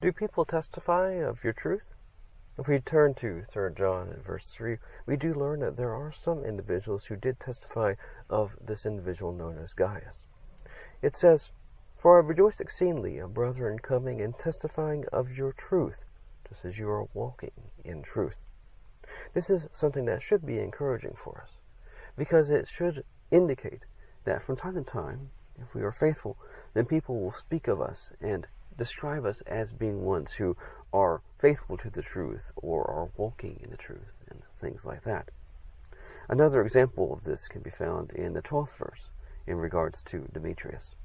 Do people testify of your truth? If we turn to 3 John and verse 3, we do learn that there are some individuals who did testify of this individual known as Gaius. It says, "For I rejoice exceedingly, brethren, coming and testifying of your truth, just as you are walking in truth." This is something that should be encouraging for us, because it should indicate that from time to time, if we are faithful, then people will speak of us and describe us as being ones who are faithful to the truth or are walking in the truth and things like that. Another example of this can be found in the 12th verse in regards to Demetrius.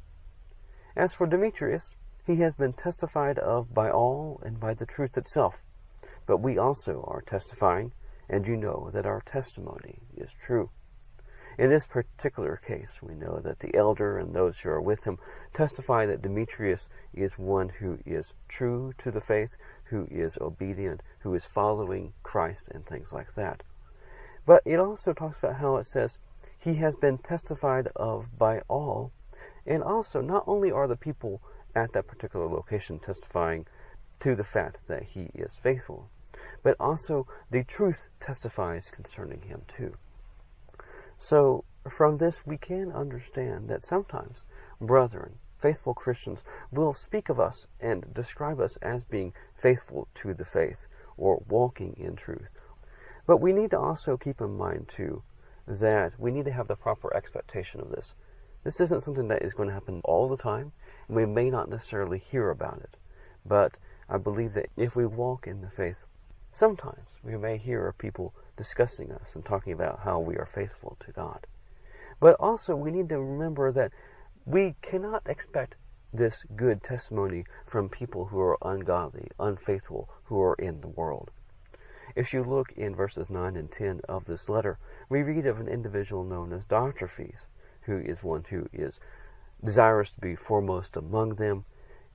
"As for Demetrius, he has been testified of by all and by the truth itself. But we also are testifying, and you know that our testimony is true." In this particular case, we know that the elder and those who are with him testify that Demetrius is one who is true to the faith, who is obedient, who is following Christ and things like that. But it also talks about how it says, he has been testified of by all, and also not only are the people at that particular location testifying to the fact that he is faithful, but also the truth testifies concerning him too. So, from this we can understand that sometimes brethren, faithful Christians, will speak of us and describe us as being faithful to the faith or walking in truth. But we need to also keep in mind too that we need to have the proper expectation of this. This isn't something that is going to happen all the time, and we may not necessarily hear about it. But I believe that if we walk in the faith, sometimes we may hear of people discussing us and talking about how we are faithful to God. But also we need to remember that we cannot expect this good testimony from people who are ungodly, unfaithful, who are in the world. If you look in verses 9 and 10 of this letter, we read of an individual known as Diotrephes, who is one who is desirous to be foremost among them.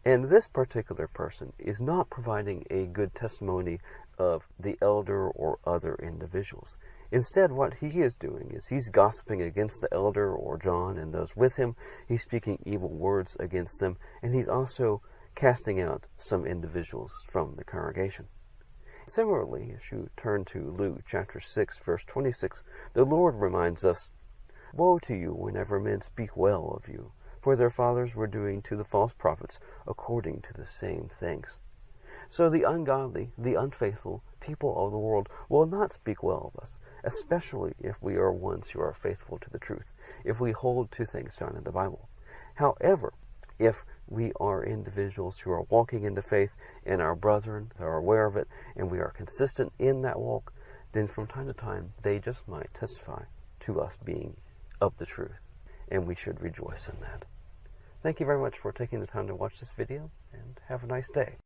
And this particular person is not providing a good testimony of the elder or other individuals. Instead, what he is doing is he's gossiping against the elder or John and those with him. He's speaking evil words against them, and he's also casting out some individuals from the congregation. Similarly, if you turn to Luke chapter 6, verse 26, the Lord reminds us, "Woe to you whenever men speak well of you, for their fathers were doing to the false prophets according to the same things." So the ungodly, the unfaithful people of the world will not speak well of us, especially if we are ones who are faithful to the truth, if we hold to things found in the Bible. However, if we are individuals who are walking in the faith and our brethren are aware of it and we are consistent in that walk, then from time to time they just might testify to us being of the truth, and we should rejoice in that. Thank you very much for taking the time to watch this video, and have a nice day.